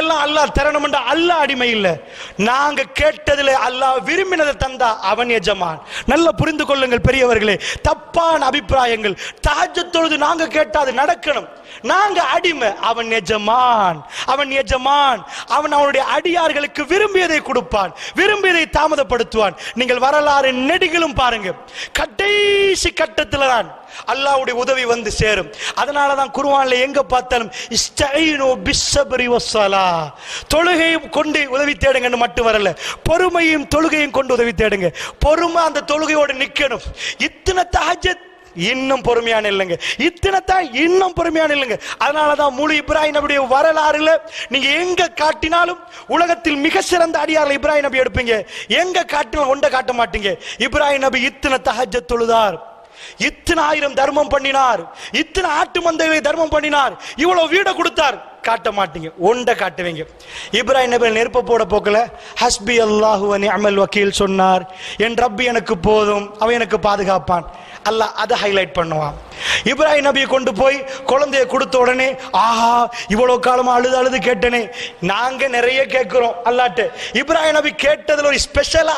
கேட்டதெல்லாம் அல்லாஹ் தரணும். அல்லாஹ் அடிமை இல்லை. நாங்க கேட்டதில் அல்லாஹ் விரும்பினதை தந்தா அவன் எஜமான். நல்லா புரிந்து கொள்ளுங்கள் பெரியவர்களே. தப்பான அபிப்பிராயங்கள். தஹஜ்ஜுத் தொழுது நாங்க கேட்டா அது நடக்கணும். நாங்க அடிமை, அவன் எஜமான். அவன் எஜமான். அவன் அவனுடைய அடியார்களுக்கு விரும்பியதை கொடுப்பான், விரும்பியதை தாமதப்படுத்துவான். நீங்கள் வரலாறு நெடுகிலும் பாருங்க, கடைசி கட்டத்தில் தான் அல்லாஹ்வுடைய உதவி வந்து சேரும். அதனால தான் குர்ஆன்ல எங்க பார்த்தாலும் இஸ்தஈனு பிஸ்ஸப்ரி வஸ்ஸலாஹ், தொழுகையை கொண்டு உதவி தேடுங்கன்னு மட்டும் வரல, பொறுமையும் தொழுகையும் கொண்டு உதவி தேடுங்க. பொறுமை அந்த தொழுகையோடு நிக்கணும். இத்தனை தஹஜ்ஜுத் இன்னும் பொறுமையான இல்லைங்க, இத்தனை தான் இன்னும் பொறுமையான இல்லைங்க. அதனாலதான் முழு இப்ராஹிம் நபியுடைய வரலாறுல நீங்க எங்க காட்டினாலும் உலகத்தில் மிக சிறந்த அடியார்கள் இப்ராஹிம் நபி எடுப்பீங்க. எங்க காட்டினாலும் ஒன்றை காட்ட மாட்டீங்க. இப்ராஹிம் நபி இத்தனை தஹஜ்ஜுத் தொழுதார், இத்தனை 1000 தர்மம் பண்ணினார், இத்தனை ஆட்டு மந்தைகளை தர்மம் பண்ணினார், இவ்வளவு வீட கொடுத்தார், காட்ட மாட்டீங்க. ஒன்றை காட்டுவீங்க. இப்ராஹிம் நபி நெருப்ப போட போக்கல ஹஸ்பி அல்லாஹு வ நிஅமல் வக்கீல் சொன்னார். என் ரப்பி எனக்கு போதும், அவன் எனக்கு பாதுகாப்பான். அல்லாஹ் அதை ஹைலைட் பண்ணுவான். இப்ராஹிம் நபியை கொண்டு போய் குழந்தைய கொடுத்த உடனே ஆஹா இவ்வளவு காலமா அழுது அழுது கேட்டனே. நாங்க நிறைய கேட்கிறோம் அல்லாஹ்ட்ட. இப்ராஹிம் நபி கேட்டதுல ஒரு ஸ்பெஷலா